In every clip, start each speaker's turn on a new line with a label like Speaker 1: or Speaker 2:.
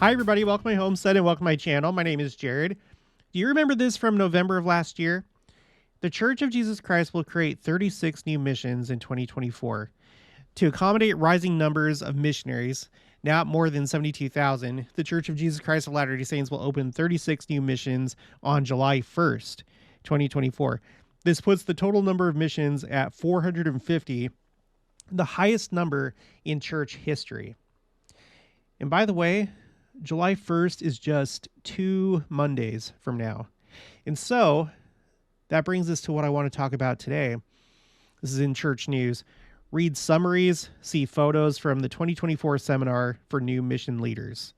Speaker 1: Hi, everybody. Welcome to my homestead and welcome to my channel. My name is Jared. Do you remember this from November of last year? The Church of Jesus Christ will create 36 new missions in 2024 to accommodate rising numbers of missionaries. Now at more than 72,000, the Church of Jesus Christ of Latter-day Saints will open 36 new missions on July 1st, 2024. This puts the total number of missions at 450, the highest number in church history. And by the way, July 1st is just 2 Mondays from now. And so that brings us to what I want to talk about today. This is in church news. Read summaries, see photos from the 2024 seminar for new mission leaders.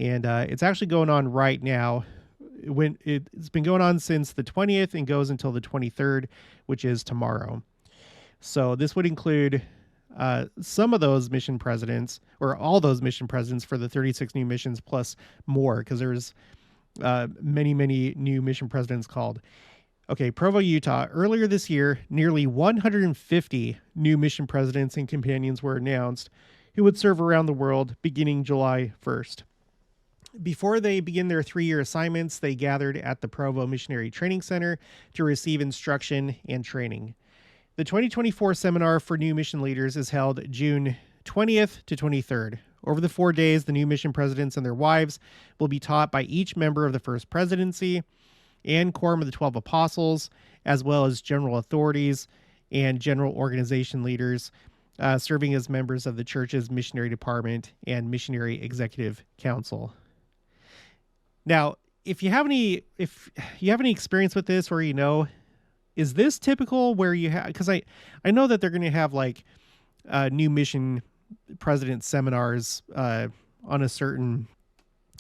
Speaker 1: And it's actually going on right now. It's been going on since the 20th and goes until the 23rd, which is tomorrow. So this would include some of those mission presidents, or all those mission presidents for the 36 new missions plus more, because there's many new mission presidents called. Okay, Provo, Utah. Earlier this year, nearly 150 new mission presidents and companions were announced who would serve around the world beginning July 1st. Before they begin their 3-year assignments, they gathered at the Provo Missionary Training Center to receive instruction and training. The 2024 Seminar for New Mission Leaders is held June 20th to 23rd. Over the 4 days, the new mission presidents and their wives will be taught by each member of the First Presidency and Quorum of the 12 Apostles, as well as general authorities and general organization leaders serving as members of the church's missionary department and missionary executive council. Now, if you have any experience with this, or is this typical where you have, because I know that they're going to have like new mission president seminars on a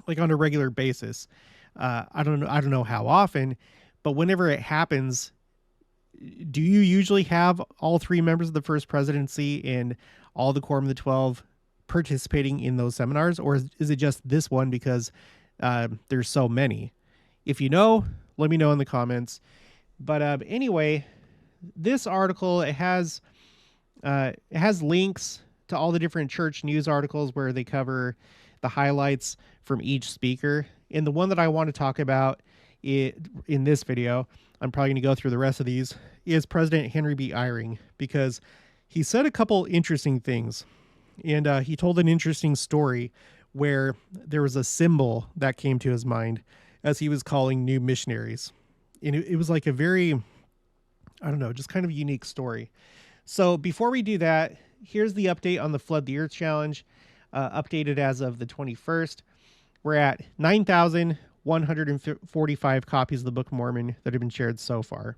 Speaker 1: regular basis. I don't know how often, but whenever it happens, do you usually have all 3 members of the First Presidency and all the Quorum of the 12 participating in those seminars, or is it just this one because there's so many? If you know, let me know in the comments. But anyway, this article, it has links to all the different church news articles where they cover the highlights from each speaker. And the one that I want to talk about in this video, I'm probably going to go through the rest of these, is President Henry B. Eyring, because he said a couple interesting things. And he told an interesting story where there was a symbol that came to his mind as he was calling new missionaries. And it was like a very, just kind of unique story. So before we do that, here's the update on the Flood the Earth Challenge, updated as of the 21st. We're at 9,145 copies of the Book of Mormon that have been shared so far.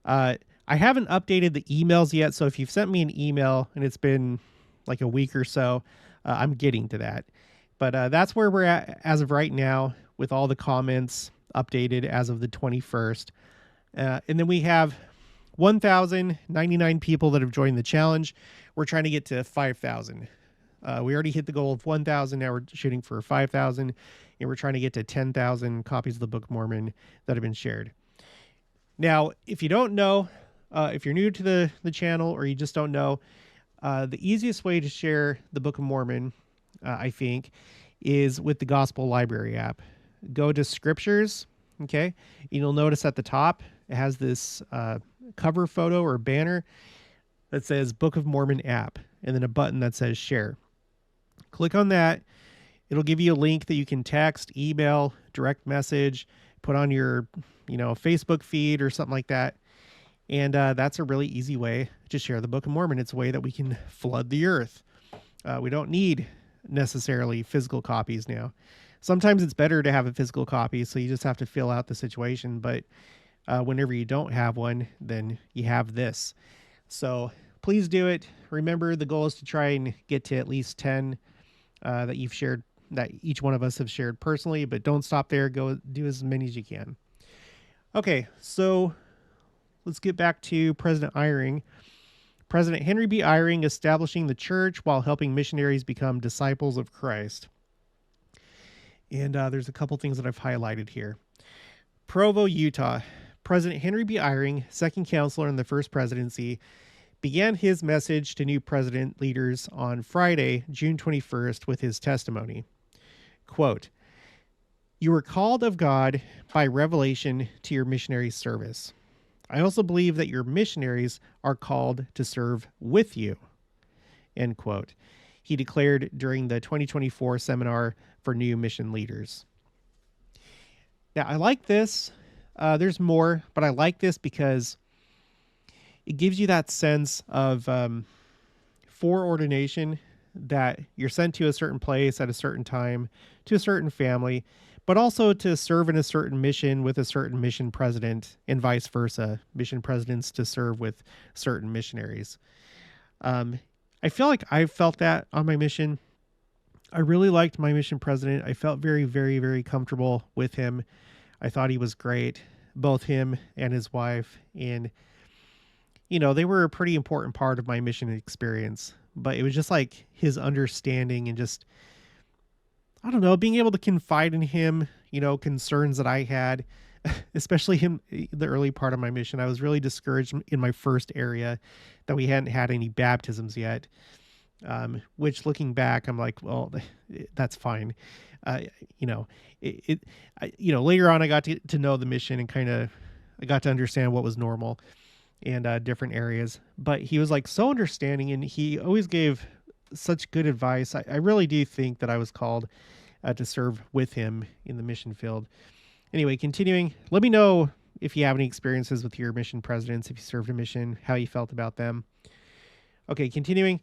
Speaker 1: I haven't updated the emails yet, so if you've sent me an email and it's been like a week or so, I'm getting to that. But that's where we're at as of right now, with all the comments updated as of the 21st. And then we have 1,099 people that have joined the challenge. We're trying to get to 5,000. We already hit the goal of 1,000. Now we're shooting for 5,000, and we're trying to get to 10,000 copies of the Book of Mormon that have been shared. Now, if you don't know, if you're new to the channel, or you just don't know, the easiest way to share the Book of Mormon, I think, is with the Gospel Library app. Go to Scriptures, okay? And you'll notice at the top, it has this cover photo or banner that says Book of Mormon app, and then a button that says share. Click on that. It'll give you a link that you can text, email, direct message, put on your, Facebook feed or something like that. And that's a really easy way to share the Book of Mormon. It's a way that we can flood the earth. We don't need necessarily physical copies now. Sometimes it's better to have a physical copy, so you just have to fill out the situation. But whenever you don't have one, then you have this. So please do it. Remember, the goal is to try and get to at least 10 that you've shared, that each one of us have shared personally, but don't stop there. Go do as many as you can. Okay, so let's get back to President Eyring. President Henry B. Eyring establishing the church while helping missionaries become disciples of Christ. And there's a couple things that I've highlighted here. Provo, Utah. President Henry B. Eyring, second counselor in the First Presidency, began his message to new president leaders on Friday, June 21st, with his testimony. Quote, "You were called of God by revelation to your missionary service. I also believe that your missionaries are called to serve with you." End quote. He declared during the 2024 seminar for new mission leaders. Now, I like this. There's more, but I like this because it gives you that sense of foreordination, that you're sent to a certain place at a certain time to a certain family, but also to serve in a certain mission with a certain mission president, and vice versa. Mission presidents to serve with certain missionaries. I feel like I felt that on my mission. I really liked my mission president. I felt very, very, very comfortable with him. I thought he was great, both him and his wife. And, they were a pretty important part of my mission experience. But it was just like his understanding and just, I don't know, being able to confide in him, concerns that I had, especially him, the early part of my mission. I was really discouraged in my first area that we hadn't had any baptisms yet. Which, looking back, I'm like, well, that's fine. Later on I got to know the mission and I got to understand what was normal and different areas. But he was like so understanding, and he always gave such good advice. I really do think that I was called to serve with him in the mission field. Anyway, continuing, let me know if you have any experiences with your mission presidents, if you served a mission, how you felt about them. Okay, continuing.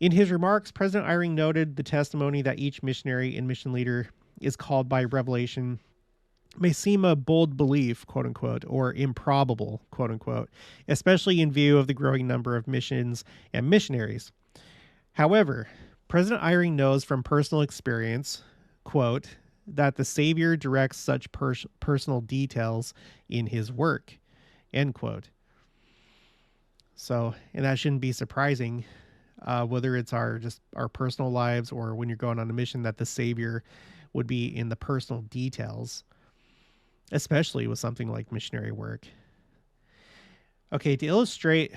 Speaker 1: In his remarks, President Eyring noted the testimony that each missionary and mission leader is called by revelation may seem a bold belief, quote unquote, or improbable, quote unquote, especially in view of the growing number of missions and missionaries. However, President Eyring knows from personal experience, quote, that the Savior directs such personal details in his work, end quote. So, and that shouldn't be surprising, whether it's our personal lives or when you're going on a mission, that the Savior would be in the personal details, especially with something like missionary work. Okay, to illustrate,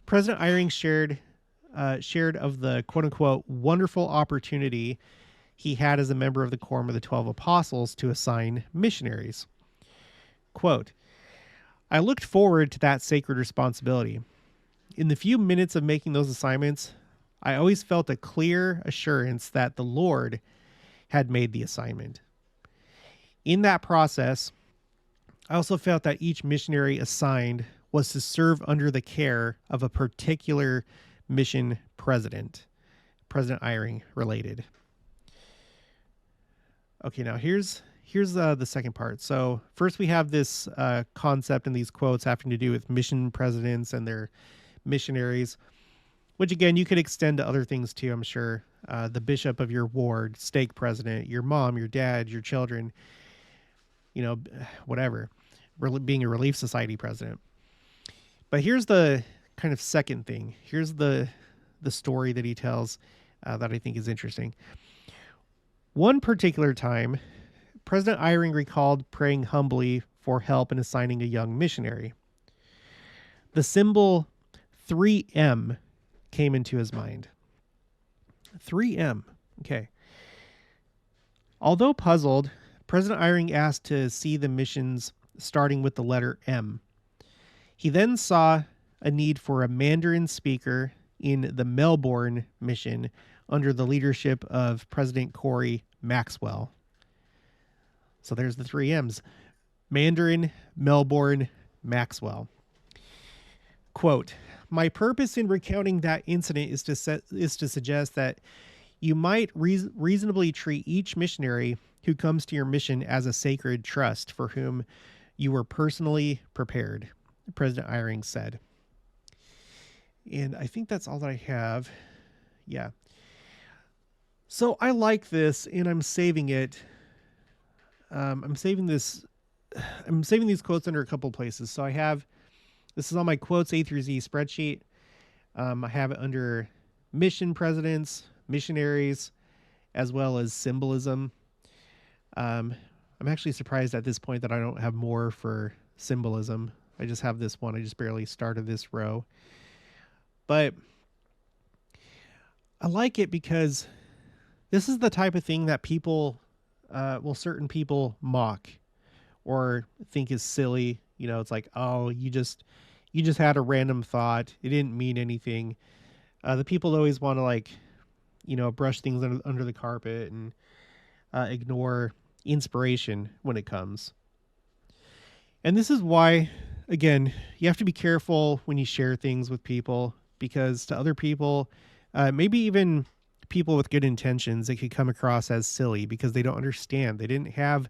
Speaker 1: President Eyring shared of the quote-unquote wonderful opportunity he had as a member of the Quorum of the 12 Apostles to assign missionaries. Quote, "I looked forward to that sacred responsibility. In the few minutes of making those assignments, I always felt a clear assurance that the Lord had made the assignment. In that process, I also felt that each missionary assigned was to serve under the care of a particular mission president." President Eyring related. Okay, now here's the second part. So first we have this concept and these quotes having to do with mission presidents and their missionaries, which again, you could extend to other things too, I'm sure. The bishop of your ward, stake president, your mom, your dad, your children, whatever, being a Relief Society president. But here's the kind of second thing. Here's the story that he tells that I think is interesting. One particular time, President Eyring recalled praying humbly for help in assigning a young missionary. The symbol 3M came into his mind. 3M. Okay. Although puzzled, President Eyring asked to see the missions starting with the letter M. He then saw a need for a Mandarin speaker in the Melbourne mission under the leadership of President Corey Maxwell. So there's the 3Ms. Mandarin, Melbourne, Maxwell. Quote, "My purpose in recounting that incident is to suggest that you might reasonably treat each missionary who comes to your mission as a sacred trust for whom you were personally prepared," President Eyring said. And I think that's all that I have. Yeah. So I like this, and I'm saving it. I'm saving these quotes under a couple places. So this is on my quotes A through Z spreadsheet. I have it under mission presidents, missionaries, as well as symbolism. I'm actually surprised at this point that I don't have more for symbolism. I just have this one. I just barely started this row. But I like it because this is the type of thing that people certain people mock or think is silly. It's like, oh, you just had a random thought. It didn't mean anything. The people always want to like, brush things under the carpet and ignore inspiration when it comes. And this is why, again, you have to be careful when you share things with people, because to other people, maybe even people with good intentions, it could come across as silly because they don't understand. They didn't have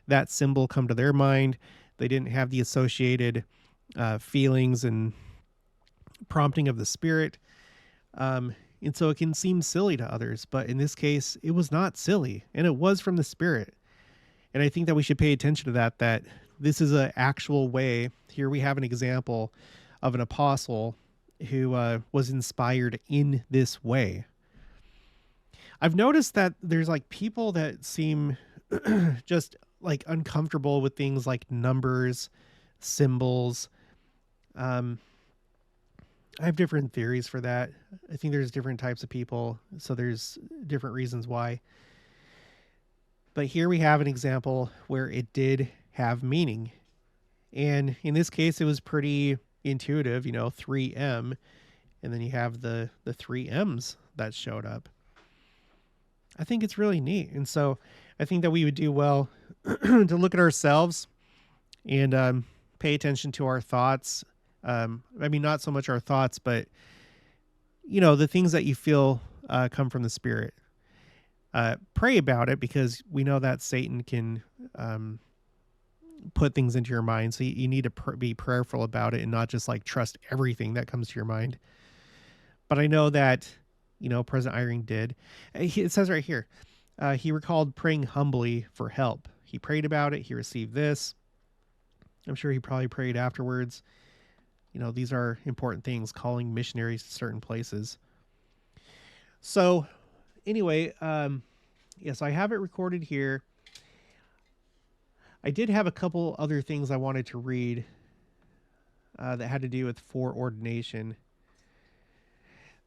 Speaker 1: that symbol come to their mind. They didn't have the associated feelings and prompting of the Spirit. And so it can seem silly to others, but in this case, it was not silly, and it was from the Spirit. And I think that we should pay attention to that this is an actual way. Here we have an example of an apostle who was inspired in this way. I've noticed that there's like people that seem just like uncomfortable with things like numbers, symbols. I have different theories for that. I think there's different types of people, so there's different reasons why. But here we have an example where it did have meaning. And in this case, it was pretty intuitive, 3M. And then you have the 3Ms that showed up. I think it's really neat. And so I think that we would do well to look at ourselves and pay attention to our thoughts. Not so much our thoughts, but, the things that you feel come from the Spirit. Pray about it, because we know that Satan can put things into your mind. So you need to be prayerful about it and not just like trust everything that comes to your mind. But I know that, President Eyring did. It says right here, he recalled praying humbly for help. He prayed about it. He received this. I'm sure he probably prayed afterwards. These are important things, calling missionaries to certain places. So anyway, yes, I have it recorded here. I did have a couple other things I wanted to read that had to do with foreordination.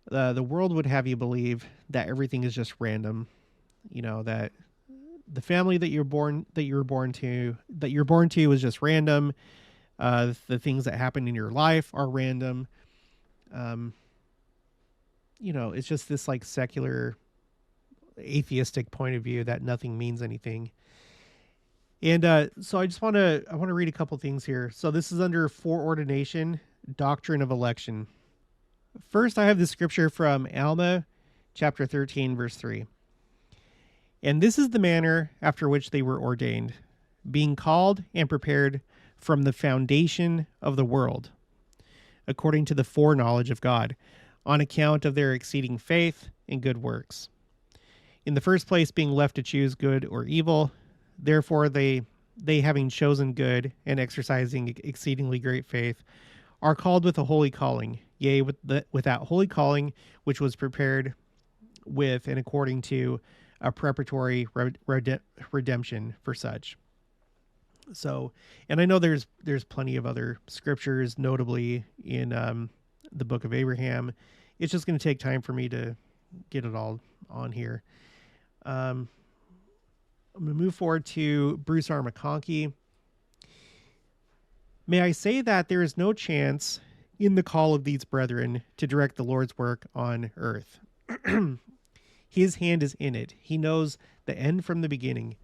Speaker 1: The world would have you believe that everything is just random, that the family that you're born to is just random. The things that happen in your life are random. It's just this like secular atheistic point of view that nothing means anything. And so I want to read a couple things here. So this is under foreordination, doctrine of election. First, I have the scripture from Alma, chapter 13, verse 3. And this is the manner after which they were ordained, being called and prepared from the foundation of the world, according to the foreknowledge of God, on account of their exceeding faith and good works. In the first place, being left to choose good or evil, therefore they having chosen good and exercising exceedingly great faith, are called with a holy calling, yea, with that holy calling which was prepared with and according to a preparatory redemption for such. So, and I know there's plenty of other scriptures, notably in the book of Abraham. It's just going to take time for me to get it all on here. I'm going to move forward to Bruce R. McConkie. May I say that there is no chance in the call of these brethren to direct the Lord's work on earth. His hand is in it. He knows the end from the beginning.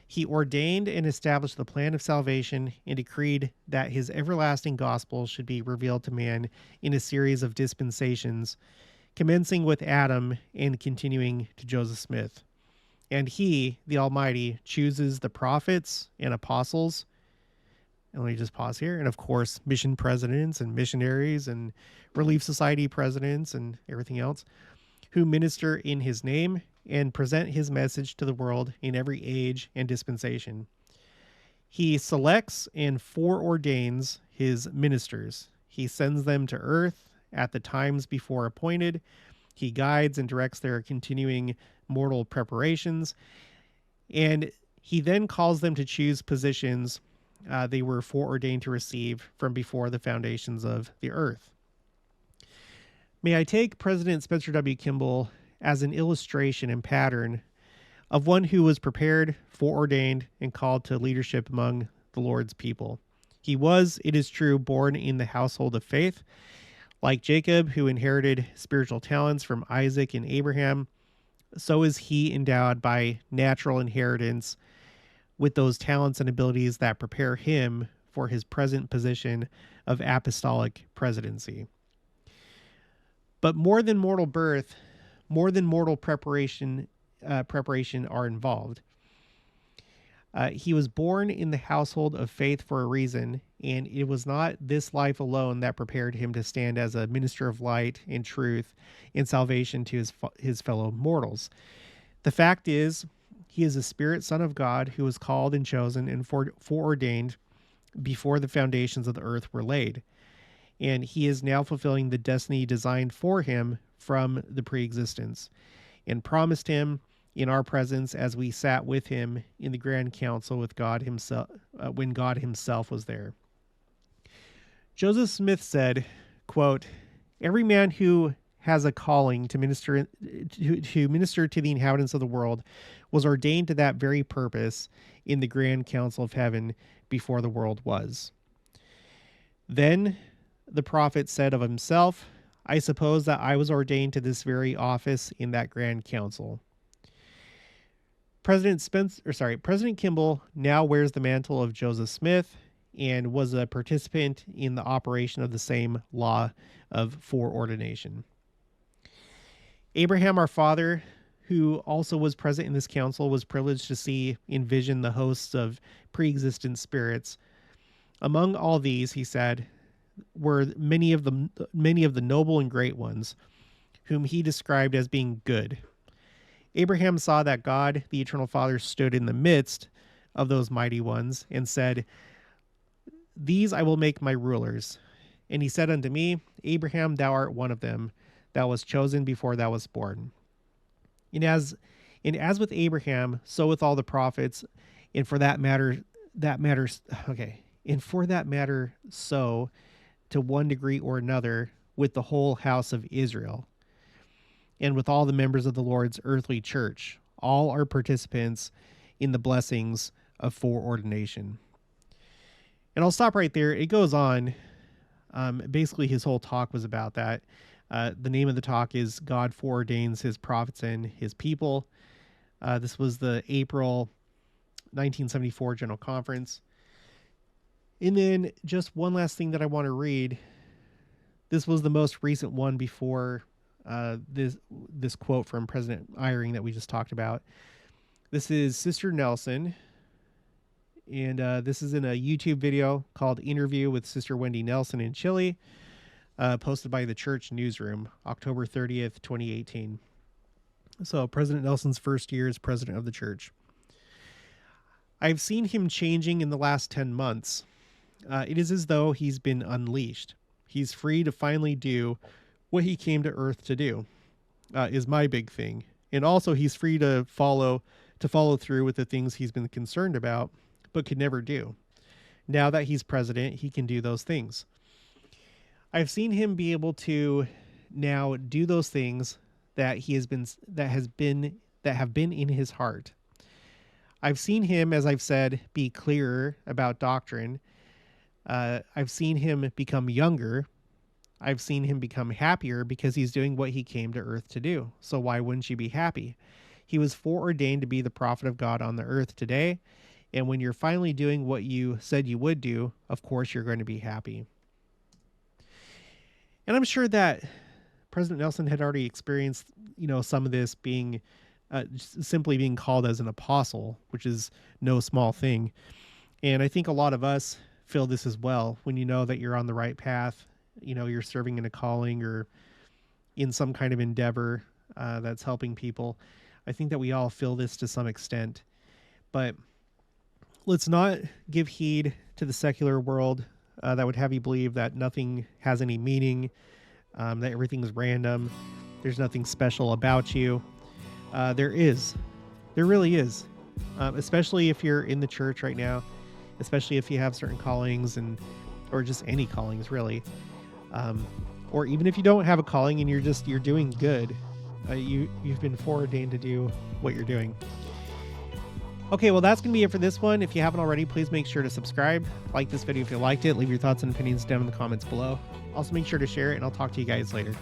Speaker 1: He ordained and established the plan of salvation and decreed that his everlasting gospel should be revealed to man in a series of dispensations, commencing with Adam and continuing to Joseph Smith. And he, the Almighty, chooses the prophets and apostles. And let me just pause here. And of course, mission presidents and missionaries and Relief Society presidents and everything else, who minister in his name and present his message to the world in every age and dispensation. He selects and foreordains his ministers. He sends them to earth at the times before appointed. He guides and directs their continuing mortal preparations. And he then calls them to choose positions they were foreordained to receive from before the foundations of the earth. May I take President Spencer W. Kimball as an illustration and pattern of one who was prepared, foreordained, and called to leadership among the Lord's people. He was, it is true, born in the household of faith. Like Jacob, who inherited spiritual talents from Isaac and Abraham, so is he endowed by natural inheritance with those talents and abilities that prepare him for his present position of apostolic presidency. But more than mortal birth, more than mortal preparation are involved. He was born in the household of faith for a reason, and it was not this life alone that prepared him to stand as a minister of light and truth and salvation to his fellow mortals. The fact is, he is a spirit son of God who was called and chosen and foreordained before the foundations of the earth were laid. And he is now fulfilling the destiny designed for him from the preexistence and promised him in our presence as we sat with him in the grand council with God himself, when God himself was there. Joseph Smith said, quote, "Every man who has a calling to minister to the inhabitants of the world was ordained to that very purpose in the grand council of heaven before the world was." Then the prophet said of himself, "I suppose that I was ordained to this very office in that grand council." President Kimball now wears the mantle of Joseph Smith and was a participant in the operation of the same law of foreordination. Abraham, our father, who also was present in this council, was privileged to see in vision the hosts of pre-existent spirits. Among all these, he said, were many of the noble and great ones, whom he described as being good. Abraham saw that God, the eternal Father, stood in the midst of those mighty ones and said, "These I will make my rulers." And he said unto me, "Abraham, thou art one of them. Thou wast chosen before thou wast born." And as with Abraham, so with all the prophets, and for that matter, so to one degree or another with the whole house of Israel, and with all the members of the Lord's earthly church. All are participants in the blessings of foreordination. And I'll stop right there. It goes on. Basically, his whole talk was about that. The name of the talk is God Foreordains His Prophets and His People. This was the April 1974 General Conference. And then just one last thing that I want to read. This was the most recent one before this quote from President Eyring that we just talked about. This is Sister Nelson, and this is in a YouTube video called Interview with Sister Wendy Nelson in Chile, posted by the Church Newsroom, October 30th, 2018. So President Nelson's first year as president of the church. "I've seen him changing in the last 10 months. It is as though he's been unleashed. He's free to finally do what he came to earth to do, is my big thing. And also he's free to follow through with the things he's been concerned about, but could never do. Now that he's president, he can do those things. I've seen him be able to now do those things that have been in his heart. I've seen him, as I've said, be clearer about doctrine. I've seen him become younger. I've seen him become happier because he's doing what he came to earth to do. So why wouldn't you be happy? He was foreordained to be the prophet of God on the earth today. And when you're finally doing what you said you would do, of course you're going to be happy." And I'm sure that President Nelson had already experienced, some of this being simply being called as an apostle, which is no small thing. And I think a lot of us feel this as well when you know that you're on the right path. You're serving in a calling or in some kind of endeavor that's helping people. I think that we all feel this to some extent, but let's not give heed to the secular world that would have you believe that nothing has any meaning, that everything is random. There's nothing special about you. There really is, especially if you're in the church right now, especially if you have certain callings or just any callings really. Or even if you don't have a calling and you're doing good, you've been foreordained to do what you're doing. Okay, well, that's going to be it for this one. If you haven't already, please make sure to subscribe, like this video if you liked it, leave your thoughts and opinions down in the comments below. Also, make sure to share it, and I'll talk to you guys later.